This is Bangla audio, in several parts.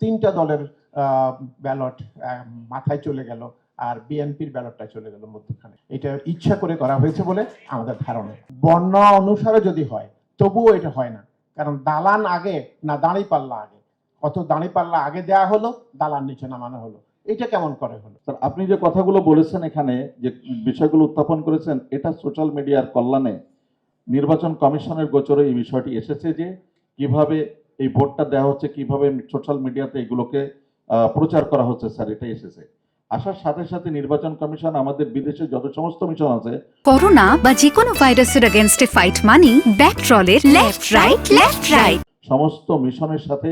তিনটা দলের ব্যালট মাথায় চলে গেল, আর বিএনপির ব্যালটটা চলে গেল মধ্যখানে। এটা ইচ্ছা করে করা হয়েছে বলে আমাদের ধারণা। বর্ণ অনুসারে যদি হয় তবুও এটা হয় না, কারণ দালান আগে না দাঁড়িপাল্লা আগে? কত দাঁড়িপাল্লা আগে দেয়া হলো, দালান নিচে নামানো হলো, এটা কেমন করে হলো? স্যার, আপনি যে কথাগুলো বলেছেন, এখানে যে বিষয়গুলো উত্থাপন করেছেন, এটা সোশ্যাল মিডিয়ার কল্যাণে নির্বাচন কমিশনের গোচরে এই বিষয়টি এসেছে যে কিভাবে এই ভোটটা দেওয়া হচ্ছে, কিভাবে সোশ্যাল মিডিয়াতে এগুলোকে প্রচার করা হচ্ছে। স্যার, এটা এসেছে আসার সাথে সাথে নির্বাচন কমিশন আমাদের বিদেশে যত সমস্ত মিশন আছে, করোনা বা যে কোনো ভাইরাসের এগেইনস্টে ফাইট মানি ব্যাকট্রলের লেফট রাইট সমস্ত মিশনের সাথে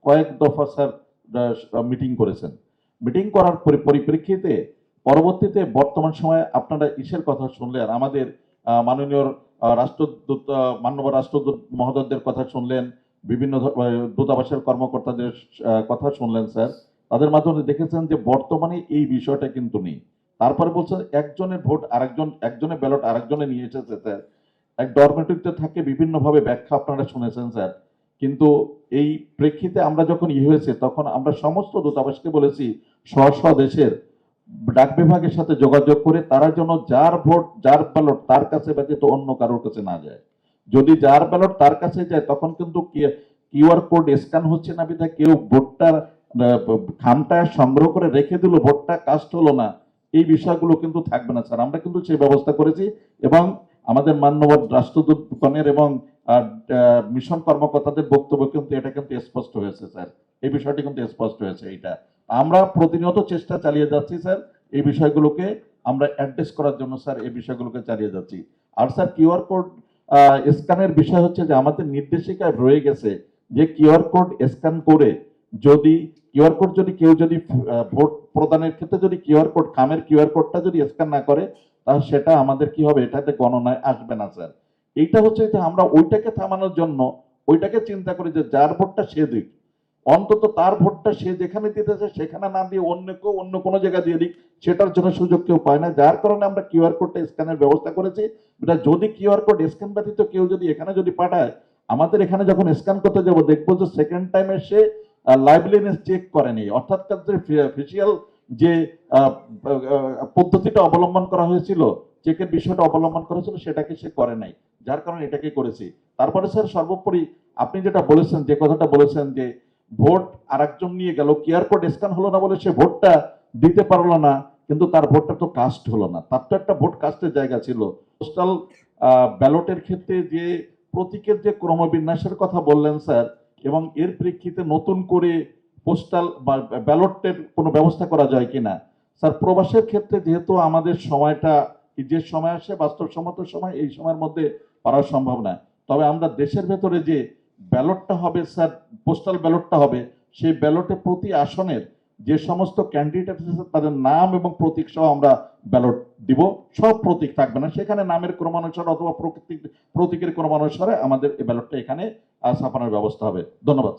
কয়েক দফা স্যার মিটিং করেছেন। মিটিং করার পরিপ্রেক্ষিতে পরবর্তীতে বর্তমান সময়ে আপনারা ইসের কথা শুনলেন, আমাদের মাননীয় রাষ্ট্রদূত, মাননীয় রাষ্ট্রদূত মহোদয়দের কথা শুনলেন, বিভিন্ন দূতাবাসের কর্মকর্তাদের কথা শুনলেন। স্যার, তাদের মাধ্যমে দেখেছেন যে বর্তমানে এই বিষয়টা কিন্তু নেই। তারপরে বলছেন একজনের ভোট একজনের ব্যালট আরেকজনে নিয়ে এসেছে। স্যার, এক ডরমেটরিতে থাকে বিভিন্নভাবে ব্যাখ্যা আপনারা শুনেছেন। স্যার, কিন্তু এই প্রেক্ষিতে আমরা যখন হয়েছে তখন আমরা সমস্ত দূতাবাসকে বলেছি স্ব দেশের ডাক বিভাগের সাথে যোগাযোগ করে তারা যেন যার ভোট যার ব্যালট তার কাছে ব্যতীত অন্য কারোর কাছে না যায়। যদি যার ব্যালট তার কাছে যায় তখন কিন্তু কিউআর কোড স্ক্যান হচ্ছে না, বিধায় কেউ ভোটটা খামটা সংগ্রহ করে রেখে দিল, ভোটটা কাস্ট হলো না, এই বিষয়গুলো কিন্তু থাকবে না। স্যার, আমরা কিন্তু সেই ব্যবস্থা করেছি এবং আমাদের মাননীয় রাষ্ট্রদূতগণের এবং মিশন কর্মকর্তাদের বক্তব্য কিন্তু এটা কিন্তু স্পষ্ট হয়েছে। স্যার, এই বিষয়টি কিন্তু স্পষ্ট হয়েছে। এটা আমরা প্রতিনিয়ত চেষ্টা চালিয়ে যাচ্ছি। স্যার, এই বিষয়গুলোকে আমরা অ্যাড্রেস করার জন্য স্যার এই বিষয়গুলোকে চালিয়ে যাচ্ছি। আর স্যার, কিউআর কোড স্ক্যানের বিষয় হচ্ছে যে আমাদের নির্দেশিকায় রয়ে গেছে যে কিউআর কোড স্ক্যান করে যদি কেউ যদি ভোট প্রদানের ক্ষেত্রে যদি খামের কিউআর কোডটা যদি স্ক্যান না করে, তাহলে সেটা আমাদের কি হবে, এটাতে গণনায় আসবে না। স্যার, এইটা হচ্ছে যে আমরা ওইটাকে থামানোর জন্য ওইটাকে চিন্তা করি যে যার ভোটটা সে দিক, অন্তত তার ভোটটা সে যেখানে দিতেছে সেখানে না দিয়ে অন্য কোনো জায়গায় দিয়ে দিক, সেটার জন্য সুযোগ কেউ পায় না। যার কারণে আমরা কিউআর কোডটা স্ক্যানের ব্যবস্থা করেছি। এটা যদি কিউআর কোড স্ক্যান ব্যতীত কেউ যদি এখানে যদি পাঠায়, আমাদের এখানে যখন স্ক্যান করতে যাব দেখবো যে সেকেন্ড টাইমে সে লাইভলিনেস চেক করেনি, অর্থাৎ ফিজিক্যাল যে পদ্ধতিটা অবলম্বন করা হয়েছিল, চেকের বিষয়টা অবলম্বন করা হয়েছিল, সেটাকে সে করে নাই। যার কারণে এটাকে করেছি। তারপরে স্যার, সর্বোপরি আপনি যেটা বলেছেন, যে কথাটা বলেছেন যে ভোট আরেকজন নিয়ে গেল, কিউআর কোড স্ক্যান হলো না বলে সে ভোটটা দিতে পারলো না, কিন্তু তার ভোটটা তো কাস্ট হলো না, তার তো একটা ভোট কাস্টের জায়গা ছিল। পোস্টাল ব্যালটের ক্ষেত্রে যে প্রতীকের যে ক্রমবিন্যাসের কথা বললেন স্যার, এবং এর প্রেক্ষিতে নতুন করে পোস্টাল বা ব্যালটের কোনো ব্যবস্থা করা যায় কিনা। স্যার, প্রবাসের ক্ষেত্রে যেহেতু আমাদের সময়টা যে সময় আসে বাস্তবসম্মত সময়, এই সময়ের মধ্যে পারা সম্ভব না। তবে আমরা দেশের ভেতরে যে ব্যালটটা হবে স্যার, পোস্টাল ব্যালটটা হবে, সেই ব্যালটে প্রতি আসনের যে সমস্ত ক্যান্ডিডেট আছে তাদের নাম এবং প্রতীক সহ আমরা ব্যালট দিব। সব প্রতীক থাকবে না, সেখানে নামের ক্রমানুসারে অথবা প্রতীকের ক্রমানুসারে আমাদের এই ব্যালটটা এখানে ছাপানোর ব্যবস্থা হবে। ধন্যবাদ।